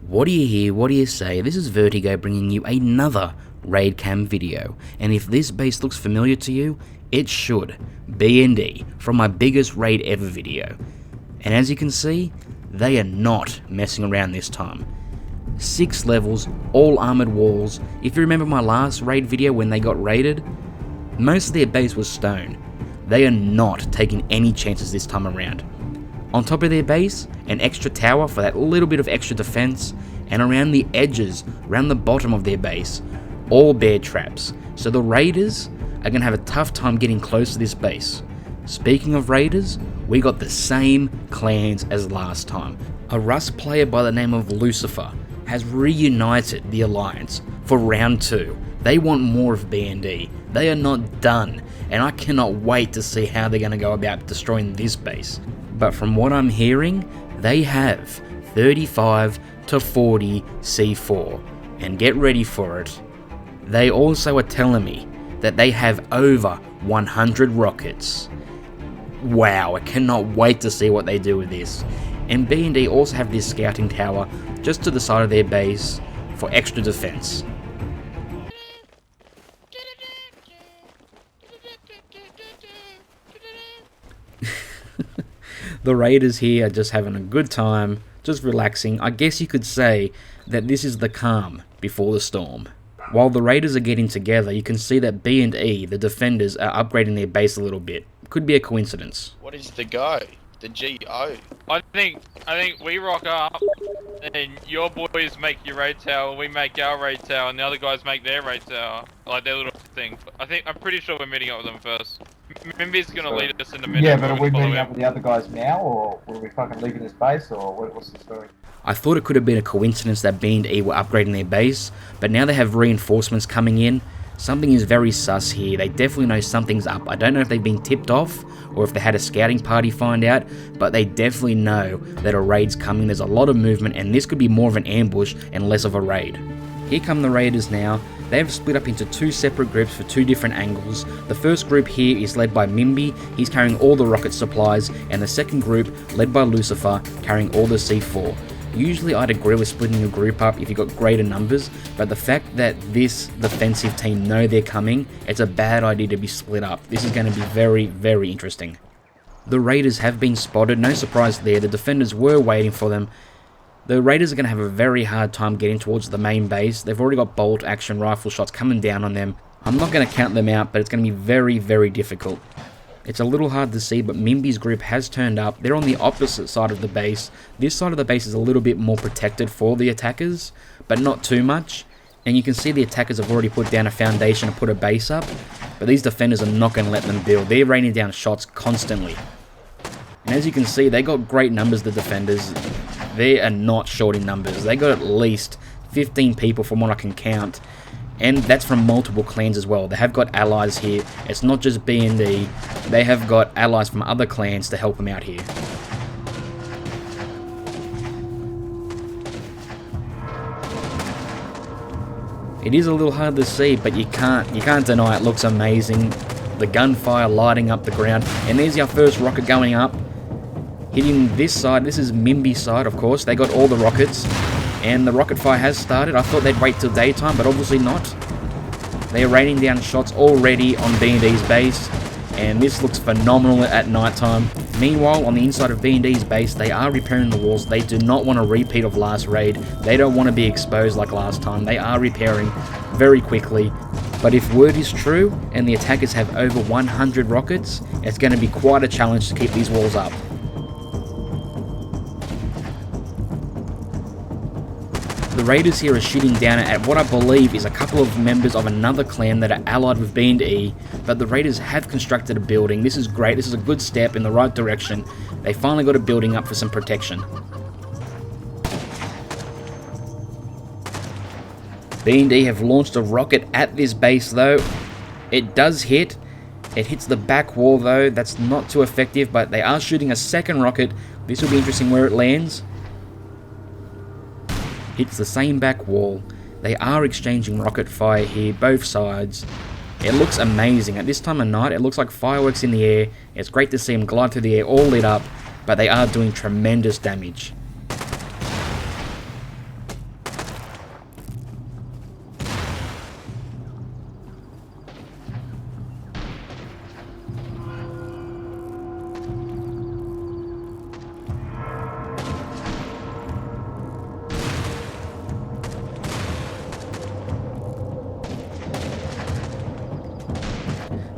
What do you hear, what do you say? This is Vertigo bringing you another raid cam video, and if this base looks familiar to you, it should. BND from my biggest raid ever video. And as you can see, they are not messing around this time. 6 levels, all armored walls. If you remember my last raid video when they got raided, most of their base was stone. They are not taking any chances this time around. On top of their base, an extra tower for that little bit of extra defense, and around the edges, around the bottom of their base, all bear traps. So the raiders are going to have a tough time getting close to this base. Speaking of raiders, we got the same clans as last time. A Rust player by the name of Lucifer has reunited the Alliance for round 2. They want more of BND. They are not done, and I cannot wait to see how they're going to go about destroying this base. But from what I'm hearing, they have 35 to 40 C4. And get ready for it. They also are telling me that they have over 100 rockets. Wow, I cannot wait to see what they do with this. And BND also have this scouting tower just to the side of their base for extra defense. The raiders here are just having a good time, just relaxing. I guess you could say that this is the calm before the storm. While the raiders are getting together, you can see that B&E, the defenders, are upgrading their base a little bit. Could be a coincidence. What is the go? The GO? I think we rock up, and your boys make your raid tower, we make our raid tower, and the other guys make their raid tower, like their little thing. I'm pretty sure we're meeting up with them first. Mimby's gonna lead us in the middle. Yeah, but are we meeting up with the other guys now, or were we fucking leaving this base, or what's the story? I thought it could have been a coincidence that B&E were upgrading their base, but now they have reinforcements coming in. Something is very sus here. They definitely know something's up. I don't know if they've been tipped off or if they had a scouting party find out, but they definitely know that a raid's coming. There's a lot of movement, and this could be more of an ambush and less of a raid. Here come the raiders now. They have split up into 2 separate groups for 2 different angles. The first group here is led by Mimby, he's carrying all the rocket supplies, and the second group, led by Lucifer, carrying all the C4. Usually I'd agree with splitting your group up if you got greater numbers, but the fact that this defensive team know they're coming, it's a bad idea to be split up. This is going to be very, very interesting. The raiders have been spotted, no surprise there. The defenders were waiting for them. The raiders are going to have a very hard time getting towards the main base. They've already got bolt action rifle shots coming down on them. I'm not going to count them out, but it's going to be very, very difficult. It's a little hard to see, but Mimby's group has turned up. They're on the opposite side of the base. This side of the base is a little bit more protected for the attackers, but not too much. And you can see the attackers have already put down a foundation and put a base up, but these defenders are not going to let them build. They're raining down shots constantly. And as you can see, they got great numbers, the defenders. They are not short in numbers. They got at least 15 people from what I can count. And that's from multiple clans as well. They have got allies here. It's not just B&D. They have got allies from other clans to help them out here. It is a little hard to see, but you can't deny it looks amazing. The gunfire lighting up the ground. And there's our first rocket going up. Hitting this side. This is Mimby's side, of course. They got all the rockets. And the rocket fire has started. I thought they'd wait till daytime, but obviously not. They are raining down shots already on B&D's base, and this looks phenomenal at nighttime. Meanwhile, on the inside of B&D's base, they are repairing the walls. They do not want a repeat of last raid. They don't want to be exposed like last time. They are repairing very quickly. But if word is true, and the attackers have over 100 rockets, it's going to be quite a challenge to keep these walls up. The raiders here are shooting down at what I believe is a couple of members of another clan that are allied with B&E, but the raiders have constructed a building. This is great. This is a good step in the right direction. They finally got a building up for some protection. B&E have launched a rocket at this base though. It does hit. It hits the back wall though. That's not too effective, but they are shooting a second rocket. This will be interesting where it lands. Hits the same back wall. They are exchanging rocket fire here, both sides. It looks amazing. At this time of night, it looks like fireworks in the air. It's great to see them glide through the air all lit up, but they are doing tremendous damage.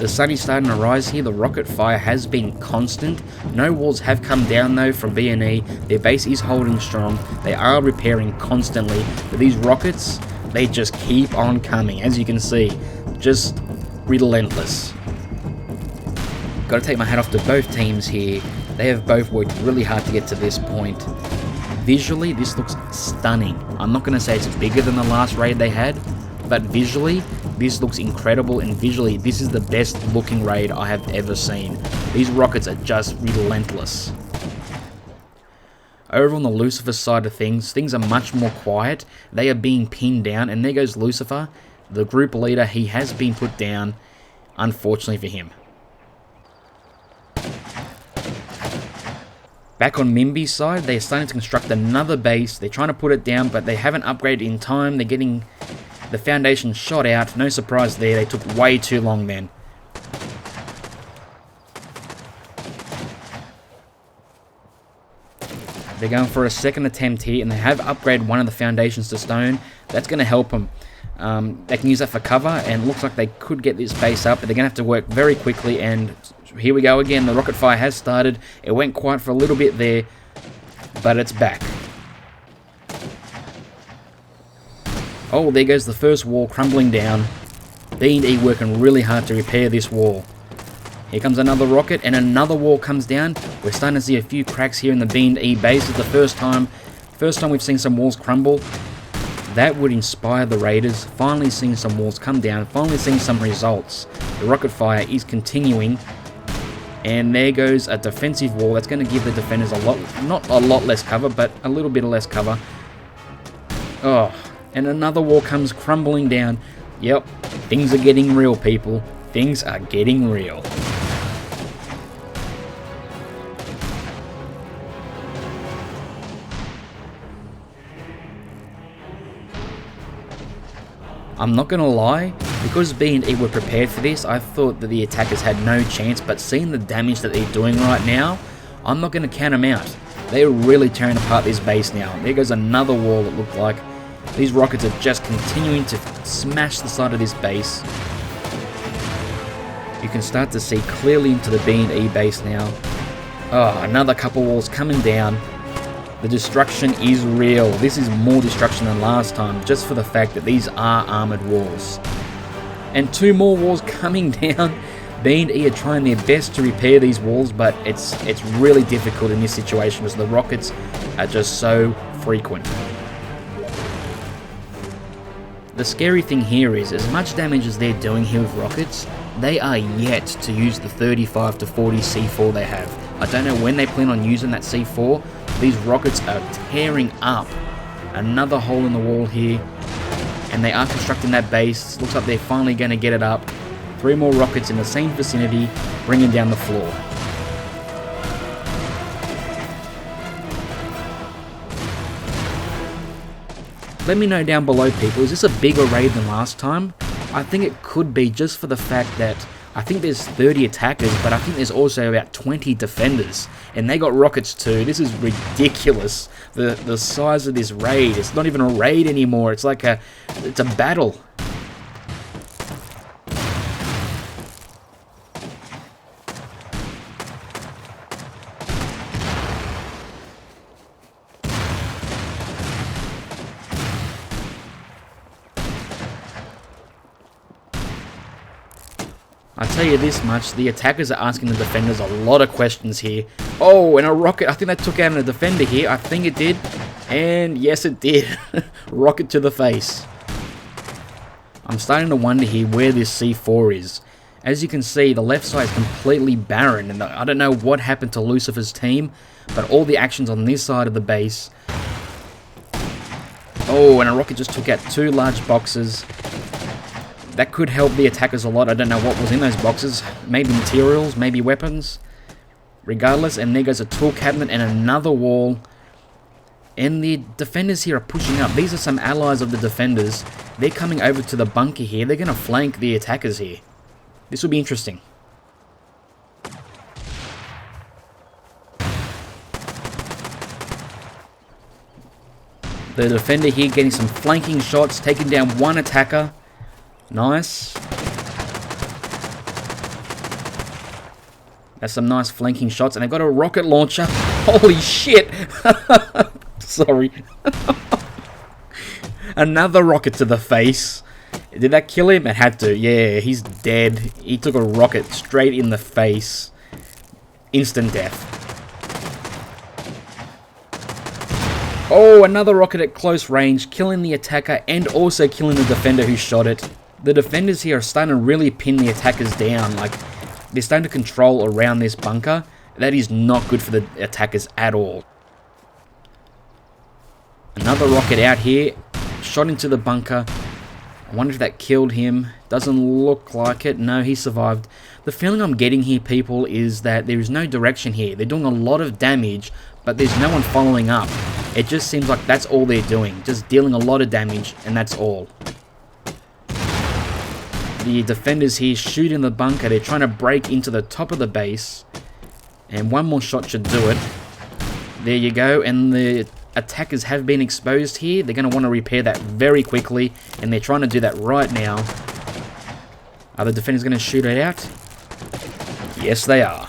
The sun is starting to rise here. The rocket fire has been constant. No walls have come down though from B&E. Their base is holding strong. They are repairing constantly. But these rockets, they just keep on coming. As you can see, just relentless. Got to take my hat off to both teams here. They have both worked really hard to get to this point. Visually, this looks stunning. I'm not going to say it's bigger than the last raid they had, but visually, this looks incredible, and visually, this is the best looking raid I have ever seen. These rockets are just relentless. Over on the Lucifer side of things are much more quiet. They are being pinned down, and there goes Lucifer, the group leader. He has been put down, unfortunately for him. Back on Mimby's side, they're starting to construct another base. They're trying to put it down, but they haven't upgraded in time. They're getting the foundation shot out. No surprise there. They took way too long then. They're going for a second attempt here, and they have upgraded one of the foundations to stone. That's going to help them. They can use that for cover, and it looks like they could get this base up, but they're going to have to work very quickly, and here we go again. The rocket fire has started. It went quiet for a little bit there, but it's back. Oh, there goes the first wall crumbling down. B&E working really hard to repair this wall. Here comes another rocket, and another wall comes down. We're starting to see a few cracks here in the B&E base. It's the first time we've seen some walls crumble. That would inspire the raiders. Finally seeing some walls come down. Finally seeing some results. The rocket fire is continuing. And there goes a defensive wall that's going to give the defenders not a lot less cover, but a little bit less cover. Oh, and another wall comes crumbling down. Yep, things are getting real, people. Things are getting real. I'm not going to lie, because B&E were prepared for this, I thought that the attackers had no chance, but seeing the damage that they're doing right now, I'm not going to count them out. They're really tearing apart this base now. There goes another wall, it looked like. These rockets are just continuing to smash the side of this base. You can start to see clearly into the B&E base now. Oh, another couple walls coming down. The destruction is real. This is more destruction than last time, just for the fact that these are armored walls. And two more walls coming down. B&E are trying their best to repair these walls, but it's really difficult in this situation because the rockets are just so frequent. The scary thing here is, as much damage as they're doing here with rockets, they are yet to use the 35 to 40 C4 they have. I don't know when they plan on using that C4. These rockets are tearing up. Another hole in the wall here. And they are constructing that base. Looks like they're finally going to get it up. 3 more rockets in the same vicinity, bringing down the floor. Let me know down below, people, is this a bigger raid than last time? I think it could be, just for the fact that I think there's 30 attackers, but I think there's also about 20 defenders. And they got rockets too. This is ridiculous. The size of this raid. It's not even a raid anymore. It's like it's a battle. I tell you this much, the attackers are asking the defenders a lot of questions here. Oh, and a rocket. I think that took out a defender here. I think it did. And yes, it did. Rocket to the face. I'm starting to wonder here where this C4 is. As you can see, the left side is completely barren. And I don't know what happened to Lucifer's team, but all the actions on this side of the base. Oh, and a rocket just took out 2 large boxes. That could help the attackers a lot. I don't know what was in those boxes. Maybe materials, maybe weapons. Regardless, and there goes a tool cabinet and another wall. And the defenders here are pushing up. These are some allies of the defenders. They're coming over to the bunker here. They're going to flank the attackers here. This will be interesting. The defender here getting some flanking shots, taking down one attacker. Nice. That's some nice flanking shots, and they've got a rocket launcher. Holy shit! Sorry. Another rocket to the face. Did that kill him? It had to. Yeah, he's dead. He took a rocket straight in the face. Instant death. Oh, another rocket at close range, killing the attacker and also killing the defender who shot it. The defenders here are starting to really pin the attackers down. Like, they're starting to control around this bunker. That is not good for the attackers at all. Another rocket out here. Shot into the bunker. I wonder if that killed him. Doesn't look like it. No, he survived. The feeling I'm getting here, people, is that there is no direction here. They're doing a lot of damage, but there's no one following up. It just seems like that's all they're doing. Just dealing a lot of damage, and that's all. The defenders here shoot in the bunker. They're trying to break into the top of the base. And one more shot should do it. There you go. And the attackers have been exposed here. They're going to want to repair that very quickly. And they're trying to do that right now. Are the defenders going to shoot it out? Yes, they are.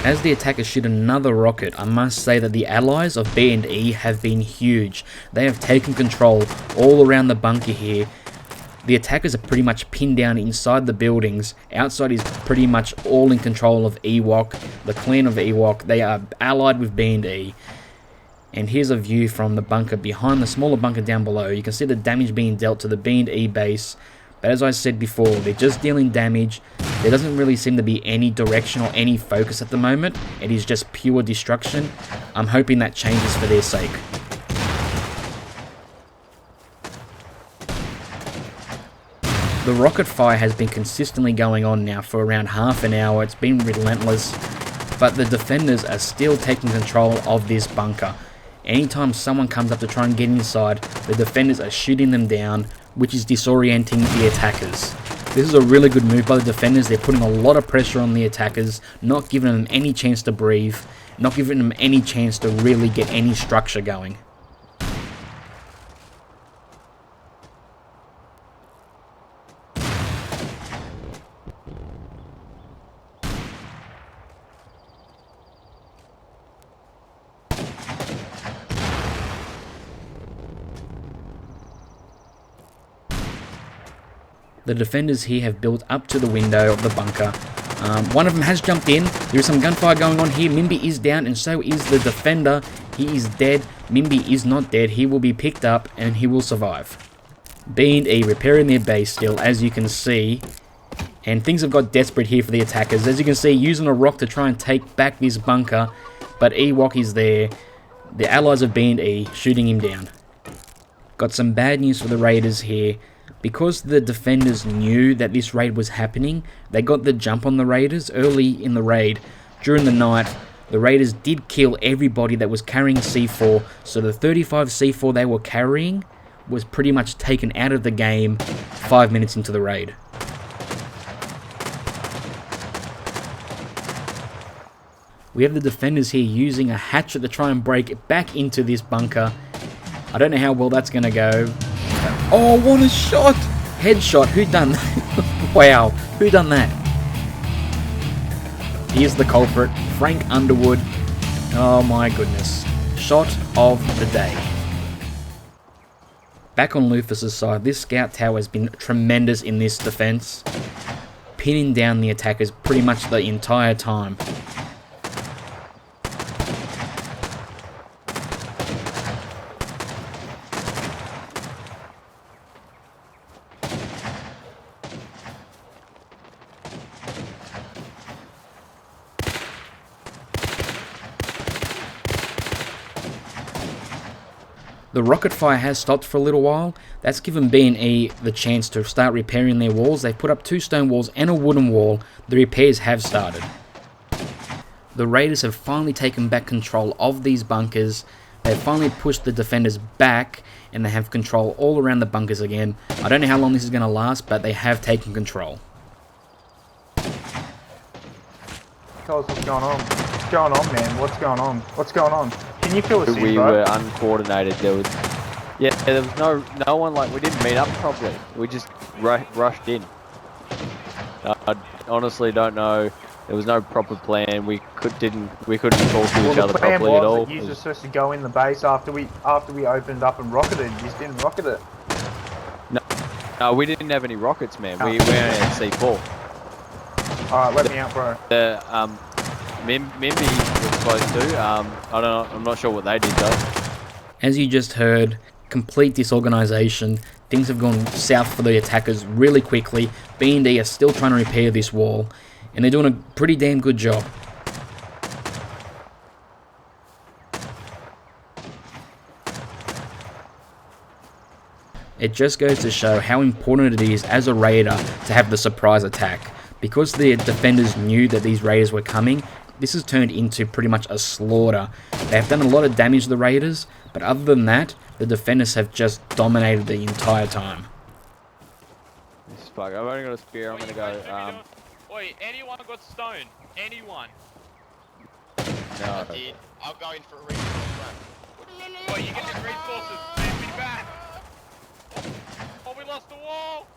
As the attackers shoot another rocket, I must say that the allies of B and E have been huge. They have taken control all around the bunker here. The attackers are pretty much pinned down inside the buildings. Outside is pretty much all in control of Ewok, the clan of Ewok. They are allied with B and E. And here's a view from the bunker behind the smaller bunker down below. You can see the damage being dealt to the B and E base. But as I said before, they're just dealing damage. There doesn't really seem to be any direction or any focus at the moment. It is just pure destruction. I'm hoping that changes for their sake. The rocket fire has been consistently going on now for around half an hour. It's been relentless. But the defenders are still taking control of this bunker. Anytime someone comes up to try and get inside, the defenders are shooting them down, which is disorienting the attackers. This is a really good move by the defenders. They're putting a lot of pressure on the attackers, not giving them any chance to breathe, not giving them any chance to really get any structure going. The defenders here have built up to the window of the bunker. One of them has jumped in. There is some gunfire going on here. Mimby is down and so is the defender. He is dead. Mimby is not dead. He will be picked up and he will survive. B and E repairing their base still, as you can see. And things have got desperate here for the attackers. As you can see, using a rock to try and take back this bunker. But Ewok is there. The allies of B and E shooting him down. Got some bad news for the raiders here. Because the defenders knew that this raid was happening, they got the jump on the raiders early in the raid. During the night, the raiders did kill everybody that was carrying C4, so the 35 C4 they were carrying was pretty much taken out of the game 5 minutes into the raid. We have the defenders here using a hatchet to try and break it back into this bunker. I don't know how well that's going to go. Oh, what a shot! Headshot, who done that? Wow, who done that? Here's the culprit, Frank Underwood. Oh my goodness. Shot of the day. Back on Lufus's side, this scout tower has been tremendous in this defense, pinning down the attackers pretty much the entire time. The rocket fire has stopped for a little while. That's given B and E the chance to start repairing their walls. They've put up 2 stone walls and a wooden wall. The repairs have started. The raiders have finally taken back control of these bunkers. They've finally pushed the defenders back and they have control all around the bunkers again. I don't know how long this is going to last, but they have taken control. Tell us what's going on. What's going on, man? What's going on? What's going on? Can you fill us in, We bro? were uncoordinated. There was no one, like, we didn't meet up properly. We just rushed in. honestly don't know. There was no proper plan. We couldn't talk to Well, each other the plan properly at all. was that you were supposed to go in the base after we opened up and rocketed. You just didn't rocket it. No, we didn't have any rockets, man. We only had C4. Alright, let me out, bro. The Mimby was supposed to. I don't know. I'm not sure what they did though. As you just heard, complete disorganisation. Things have gone south for the attackers really quickly. B&D are still trying to repair this wall, and they're doing a pretty damn good job. It just goes to show how important it is as a raider to have the surprise attack. Because the defenders knew that these raiders were coming, this has turned into pretty much a slaughter. They have done a lot of damage to the raiders, but other than that, the defenders have just dominated the entire time. This is fuck. I've only got a spear. I'm gonna go. Oi, anyone got stone? Anyone? No. Did. I'm going for a resource. Oi, you get the resources. Send me back. Oh, we lost the wall.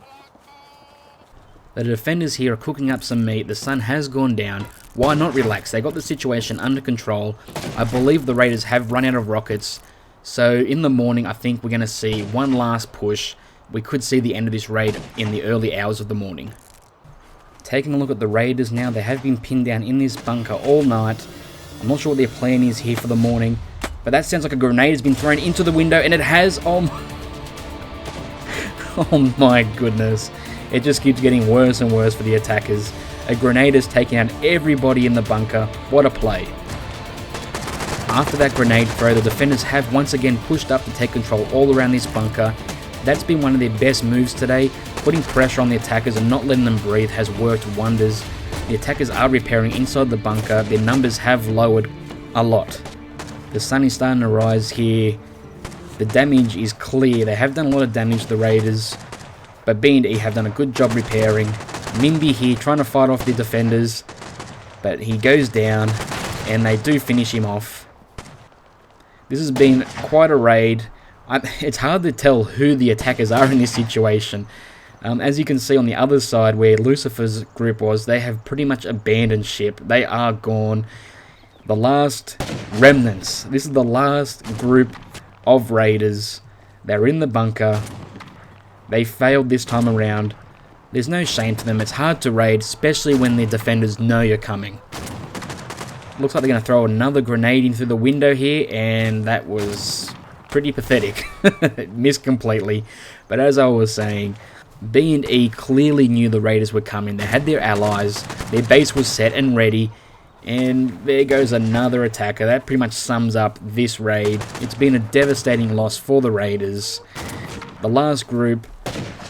The defenders here are cooking up some meat. The sun has gone down. Why not relax? They got the situation under control. I believe the raiders have run out of rockets. So in the morning, I think we're going to see one last push. We could see the end of this raid in the early hours of the morning. Taking a look at the raiders now, they have been pinned down in this bunker all night. I'm not sure what their plan is here for the morning, but that sounds like a grenade has been thrown into the window, and it has. Oh my goodness. It just keeps getting worse and worse for the attackers. A grenade is taking out everybody in the bunker. What a play. After that grenade throw, the defenders have once again pushed up to take control all around this bunker. That's been one of their best moves today. Putting pressure on the attackers and not letting them breathe has worked wonders. The attackers are repairing inside the bunker. Their numbers have lowered a lot. The sun is starting to rise here. The damage is clear. They have done a lot of damage to the raiders, but B&E have done a good job repairing. Mimby here trying to fight off the defenders, but he goes down and they do finish him off. This has been quite a raid. It's hard to tell who the attackers are in this situation. As you can see on the other side where Lucifer's group was, they have pretty much abandoned ship. They are gone. The last remnants. This is the last group of raiders. They're in the bunker. They failed this time around. There's no shame to them. It's hard to raid, especially when the defenders know you're coming. Looks like they're going to throw another grenade in through the window here, and that was pretty pathetic. It missed completely. But as I was saying, B&E clearly knew the raiders were coming. They had their allies. Their base was set and ready. And there goes another attacker. That pretty much sums up this raid. It's been a devastating loss for the raiders. The last group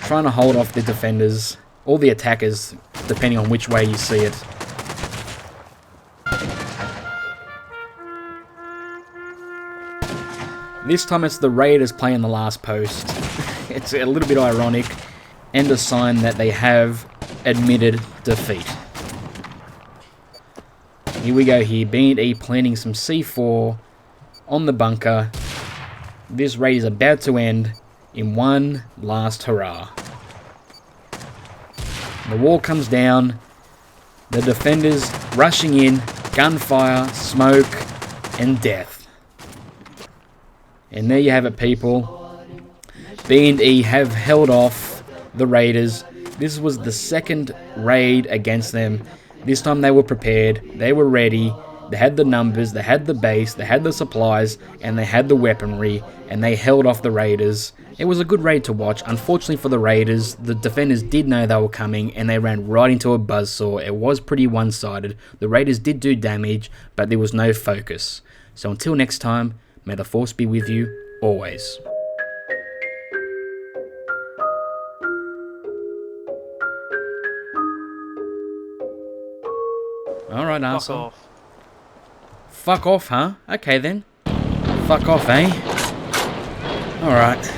trying to hold off the defenders, or the attackers, depending on which way you see it. This time it's the raiders playing the last post. It's a little bit ironic, and a sign that they have admitted defeat. Here we go here, B&E planting some C4 on the bunker. This raid is about to end in one last hurrah. The wall comes down, the defenders rushing in, gunfire, smoke, and death. And there you have it, people. B&E have held off the raiders. This was the second raid against them. This time they were prepared, they were ready, they had the numbers, they had the base, they had the supplies, and they had the weaponry, and they held off the raiders. It was a good raid to watch. Unfortunately for the raiders, the defenders did know they were coming, and they ran right into a buzzsaw. It was pretty one-sided. The raiders did do damage, but there was no focus. So until next time, may the force be with you, always. Alright, arsehole. Fuck off, huh? Okay then. Fuck off, eh? Alright.